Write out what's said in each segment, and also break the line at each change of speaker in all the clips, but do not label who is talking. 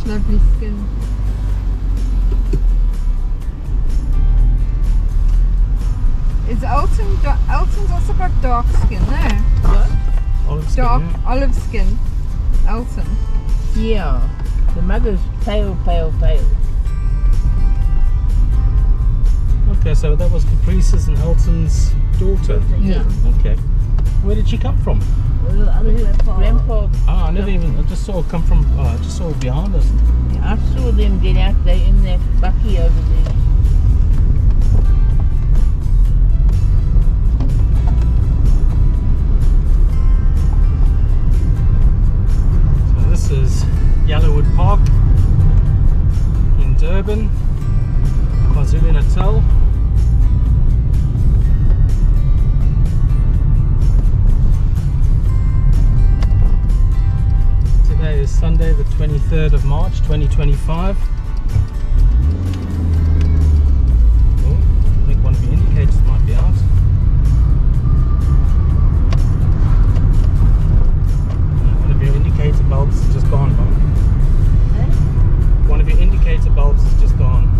Lovely skin. Is Elton's also got dark skin, no?
What?
Olive skin,
Dark
yeah.
olive skin. Elton.
Yeah. The mother's pale.
Okay, so that was Caprice's and Elton's daughter.
Yeah.
Okay. Where did she come from?
Well, Grandpa.
Ah, I just saw her come from, I just saw her behind us.
I saw them get out there in that bucky over there.
So this is Yellowwood Park in Durban, kwazulu-natal. Today is Sunday the 23rd of March 2025. Oh, I think one of the indicators might be out. One of your indicator bulbs is just gone, Mum. One of your indicator bulbs is just gone.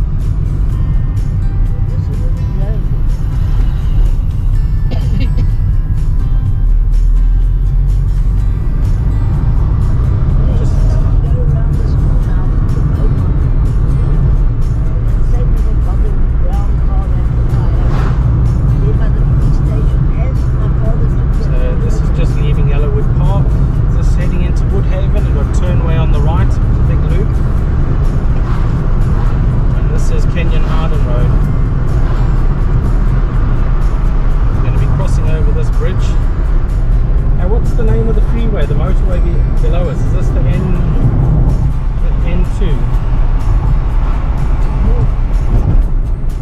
The name of the freeway, the motorway below us, is this the N2?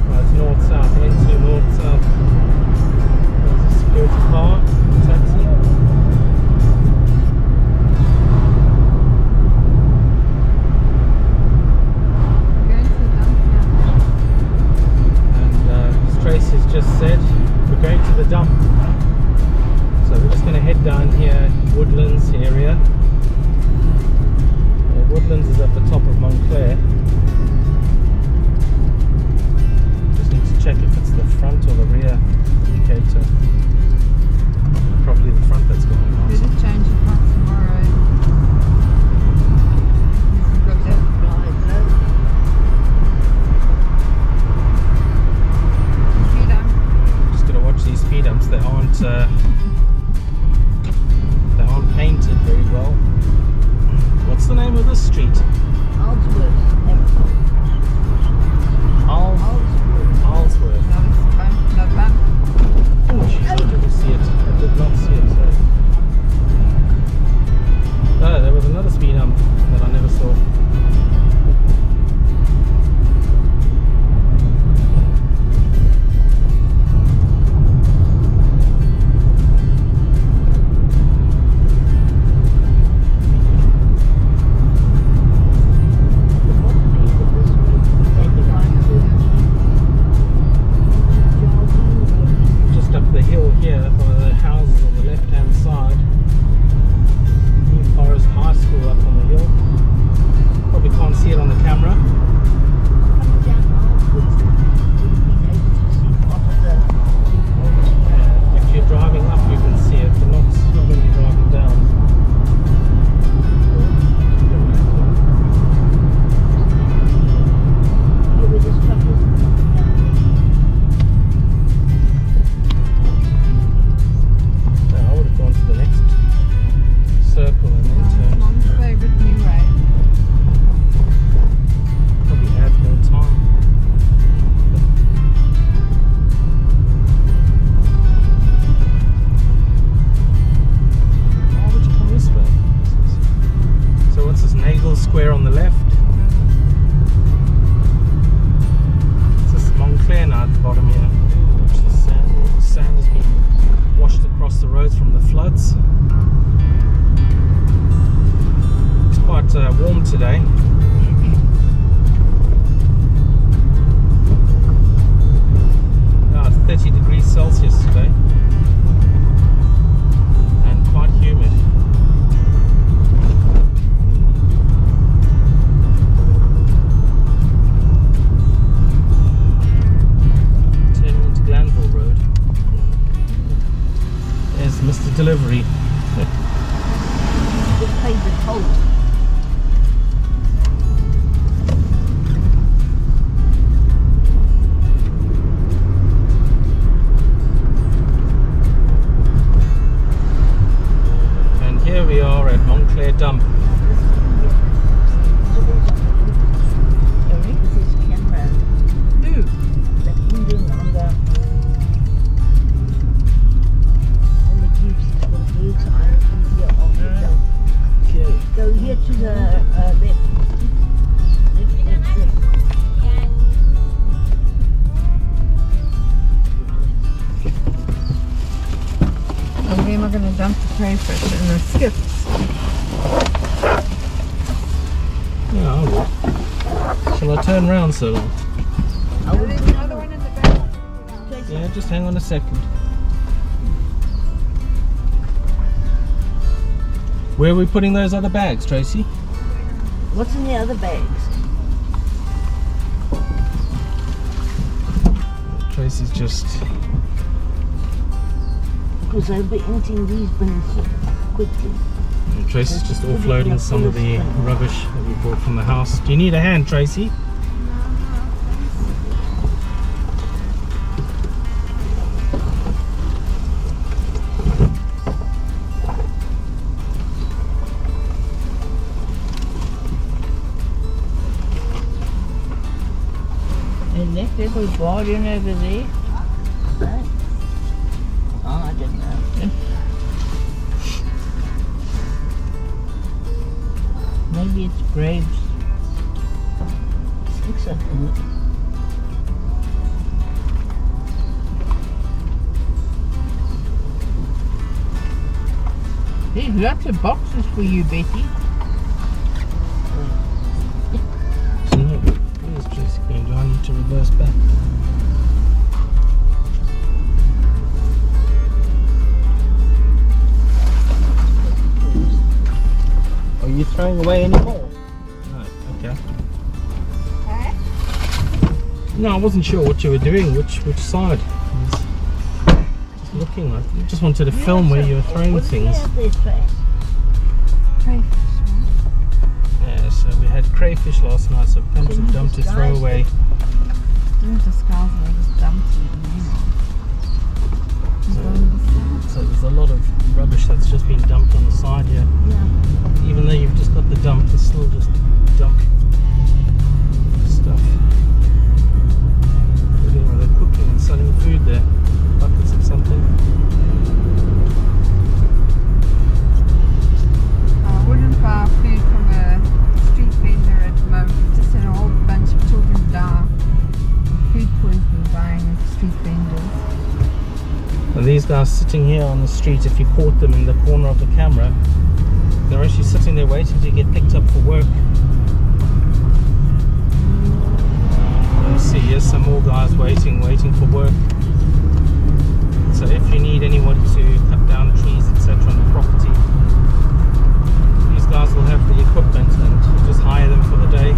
Oh, it's north-south, N2 north-south. There's a security car, taxi. And as Tracy's just said, we're going to the dump. So we're just going to head down here, Woodlands area. Woodlands is at the top of Montclair. Just need to check if it's the front or the rear indicator. Probably the front that's going on.
Better change it back tomorrow. Speed up.
Just got to watch these speed humps. They aren't painted very well. What's the name of this street?
Aldsworth.
Aldsworth.
No bump.
Oh jeez, I didn't see it. I did not see it. Oh, there was another speed hump that I never saw. Square on the left. It's this Montclair now at the bottom here. Watch the sand. All the sand has been washed across the roads from the floods. It's quite warm today. It's 30 degrees Celsius today. And quite humid. delivery.
Just pay the toll.
And here we are at Montclair Dump.
Sorry, this is camera.
Who?
The Indian on the gifts for the birds eye from here off the dump.
Okay.
Go here to the left. Left.
And where am I going to dump the crayfish? In the skips.
Yeah, I will. Shall I turn round so long?
I will
There's another one in the back.
Yeah, just hang on a second. Where are we putting those other bags, Tracy?
What's in the other bags?
Tracy's just...
Because I'll be emptying these bins quickly.
Tracy's just offloading some of the rubbish that we brought from the house. Do you need a hand, Tracy?
And that little garden over there. Right? Oh, I don't know. Maybe it's grapes. I think so.
There's lots of boxes for you, Betty.
Where's Tracy going? Do I need to reverse back? Are you throwing away any more? Right, okay.
Huh?
No, I wasn't sure what you were doing, which side. Just looking, I just wanted to film where you were throwing things.
Crayfish, right?
Yeah, so we had crayfish last night, so we come to the dump to throw away.
Don't disguise it, I just dumped it.
So there's a lot of rubbish that's just been dumped on the side here.
Yeah.
Even though you've just got the dump, it's still just dump stuff. They're cooking and selling food there. Buckets of something.
I wouldn't buy food from a street vendor at the moment. We've just had a whole bunch of children die of food poisoning buying at street vendors.
And these guys sitting here on the street, if you caught them in the corner of the camera, they're actually sitting there waiting to get picked up for work. You see, here's some more guys waiting for work. So if you need anyone to cut down trees, etc. on the property, these guys will have the equipment and you just hire them for the day.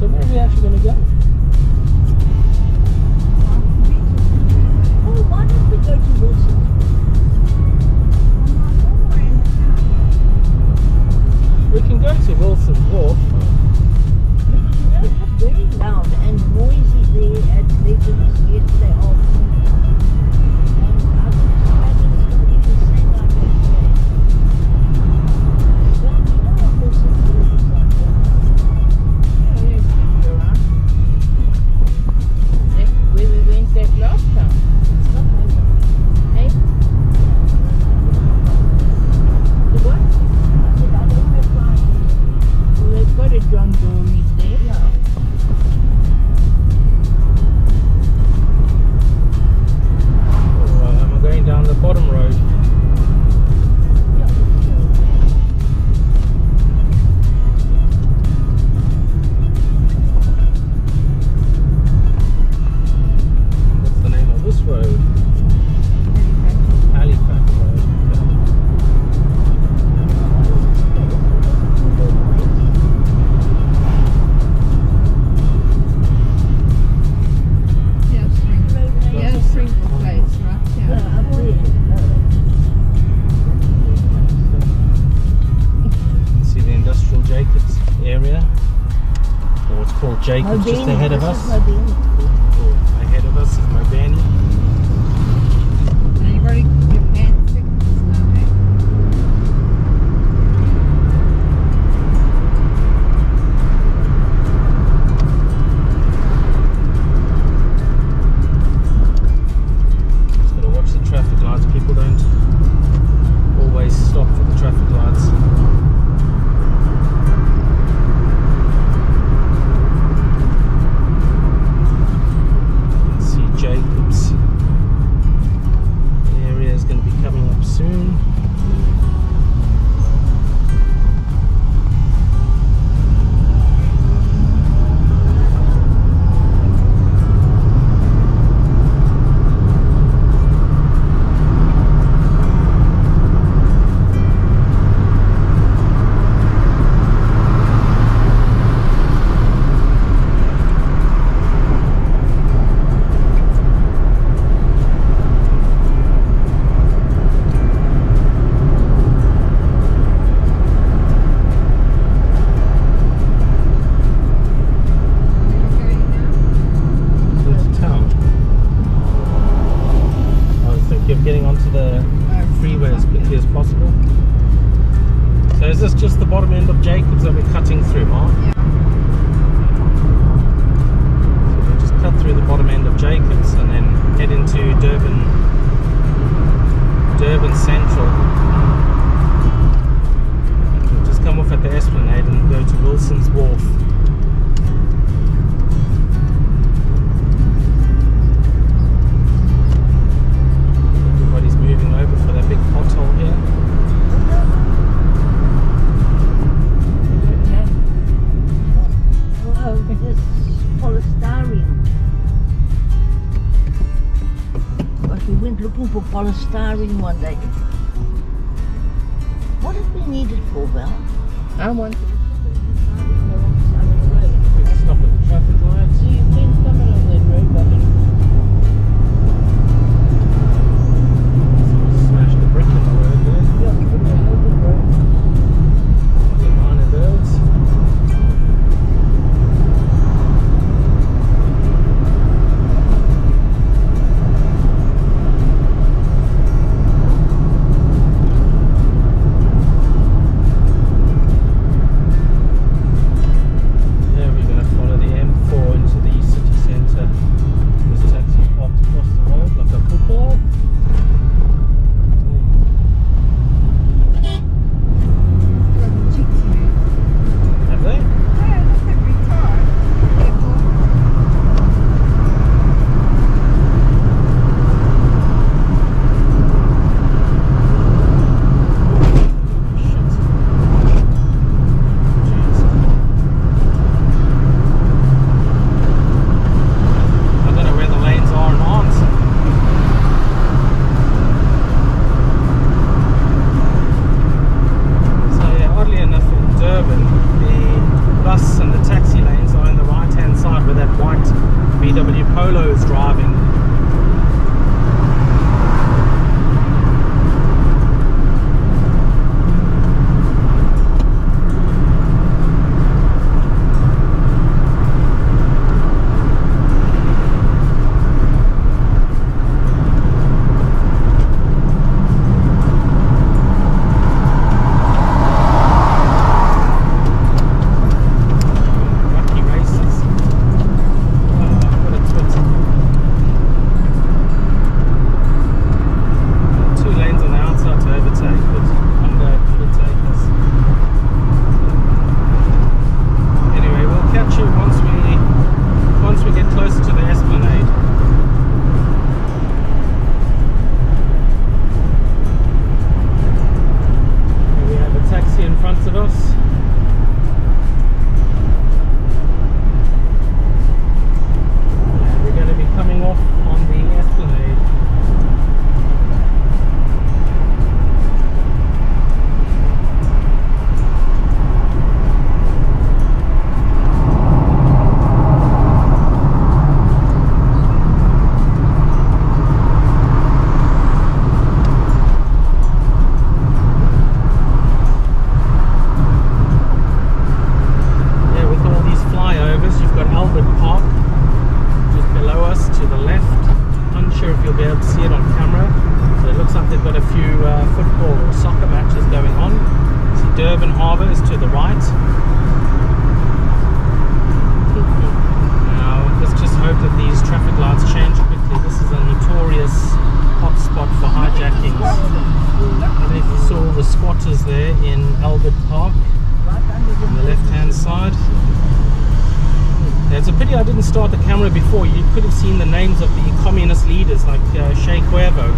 So where are we actually going to go?
Oh, why don't we go to Wilson?
We can go to Wilson Wharf.
You know, it's very loud and noisy there at Legends yesterday afternoon. And I can just imagine it's going to be the same like that today. Well, you know what Wilson Wharf is like,
Yeah, yeah, it's good to go around.
That's where we went that last time. It's not Mozambik. Hey? The what? I said, I don't know why.
Well, they've got a John Dory's there.
Yeah.
Jacob's just
Mobani,
ahead of
this
us.
is Mobani.
Or ahead of us is Mobani.
And you've already your hand signals now, eh?
Just gotta watch the traffic lights. People don't always stop for the traffic lights. Jacob's area is going to be coming up soon. Getting onto the freeway as quickly as possible. So is this just the bottom end of Jacobs that we're cutting through, Mark?
Yeah.
So we'll just cut through the bottom end of Jacobs and then head into Durban Central. We'll just come off at the esplanade and go to Wilson's Wharf. Moving over for that big pothole here.
Oh, this polystyrene. But we went looking for polystyrene one day. What did we need it for, Val?
I want
Stop at the traffic lights.
So you can't come along that road, buddy.
Smashed the brick in the road there.
Yeah, over the road.
The minor birds. There we're going to follow the M4 into the city centre. This taxi parked across the road like a football. Have they?
yeah, look at retard.
I don't know where the lanes are and aren't. So yeah, oddly enough in Durban, the bus and the taxi lanes are on the right hand side where that white VW Polo is driving. Lucky races. Oh, what a twit. could have seen the names of the communist leaders like Che Cuervo.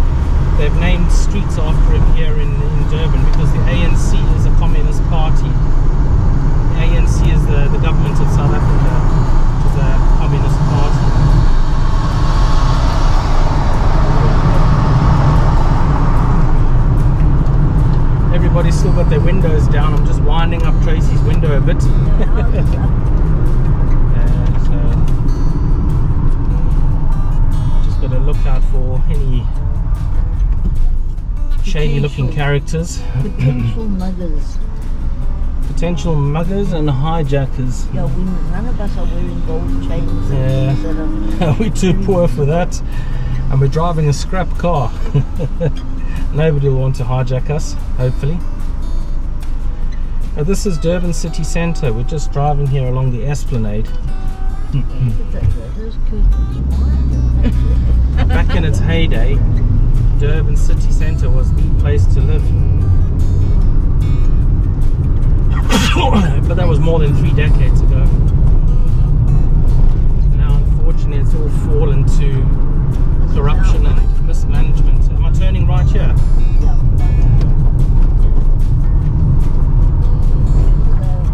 They've named streets after him here in Durban because the ANC is a communist party. The ANC is the government of South Africa, which is a communist party. Everybody's still got their windows down. I'm just winding up Tracy's window a bit. Just got to look out for any shady looking characters.
Potential muggers.
Potential muggers and hijackers.
Yeah, none of us are wearing gold chains.
Yeah, we're too poor for that. And we're driving a scrap car. Nobody will want to hijack us, hopefully. This is Durban city centre. We're just driving here along the esplanade. Back in its heyday, Durban city centre was the place to live. But that was more than 3 decades ago. Now, unfortunately, it's all fallen to corruption and mismanagement. Am I turning right here?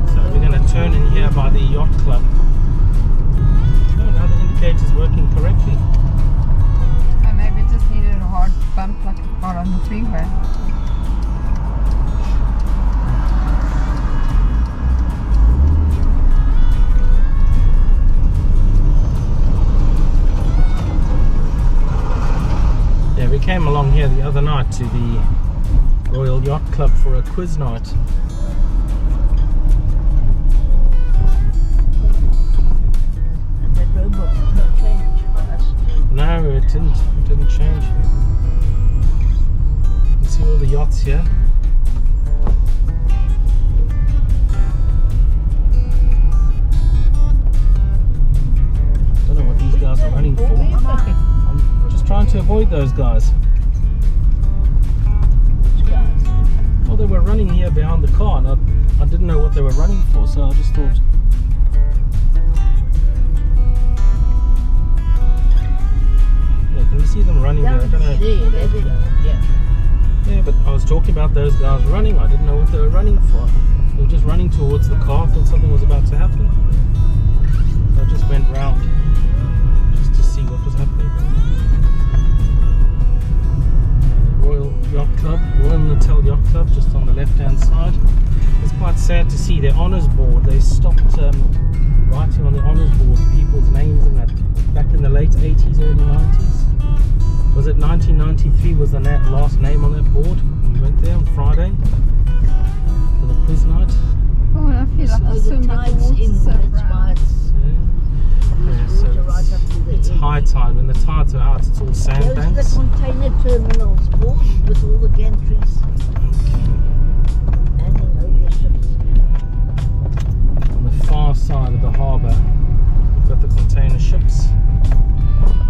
So we're going to turn in here by the yacht club. Oh, now the indicator's working correctly.
Maybe it just needed a hard bump like it got on the freeway.
We came along here the other night to the Royal Yacht Club for a quiz night.
And that robot did not change for us.
No, it didn't change. You can see all the yachts here. Don't know what these guys are running for. Trying to avoid those guys.
Which guys?
Well, they were running here behind the car and I didn't know what they were running for, so I just thought. Yeah, can you see them running there? I don't know. Yeah, but I was talking about those guys running. I didn't know what they were running for. They were just running towards the car. I thought something was about to happen. So I just went round just to see what was happening. Royal Yacht Club, Kwazulu-natal Yacht Club, just on the left-hand side. It's quite sad to see their honours board. They stopped writing on the honours board people's names and that back in the late 80s, early 90s. Was it 1993 was the last name on that board? We went there on Friday for the quiz night.
Oh, I feel like the swim
tide's in,
so
that's
brown.
why
So it's high tide. When the tides are out, it's all sandbanks.
Those are the container terminals board with all the gantries hanging over the ships.
On the far side of the harbour, we've got the container ships.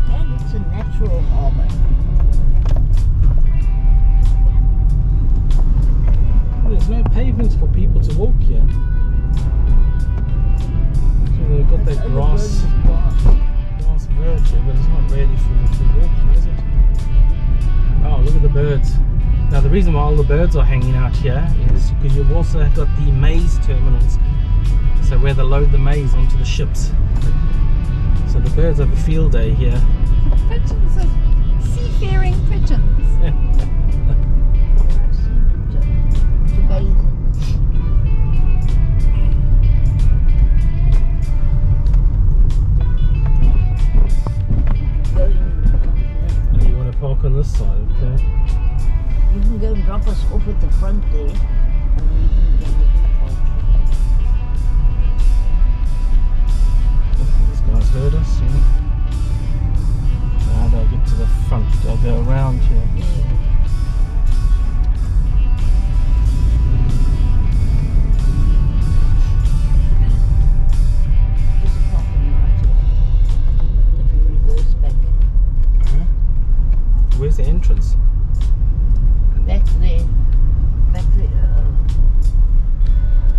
And it's a natural harbour.
There's no pavements for people to walk here. So they've got that grass verge here, but it's not really for walking, is it? Oh, look at the birds. Now the reason why all the birds are hanging out here is because you've also got the maize terminals. So where they load the maize onto the ships. So the birds have a field day here.
Pigeons are seafaring pigeons.
To bathe.
And you want to park on this side, okay?
You can go and drop us off at the front there, and then you can go and park.
These guys heard us, yeah. How do I get to the front? Do I go around here?
There's a parking right here. If you reverse back.
Where's the entrance?
Back there.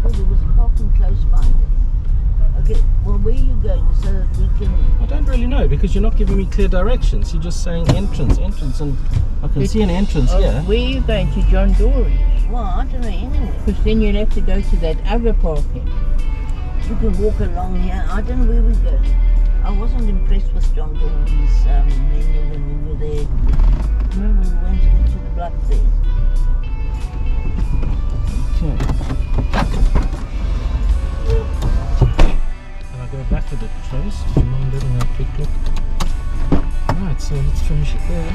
Oh, there was a parking close by there. Okay, well where are you going so that we can...
I don't really know because you're not giving me clear directions. You're just saying entrance, and I can see an entrance here.
Where are you going to, John Dory?
Well, I don't know anywhere.
Because then you'll have to go to that other parking.
We can walk along here. I don't know where we're going. I wasn't impressed with John Dory's menu when we were there. Remember we went into the block there.
Okay. Can I go back a bit, Trace? Do you mind letting a quick look? Right, so let's finish it there.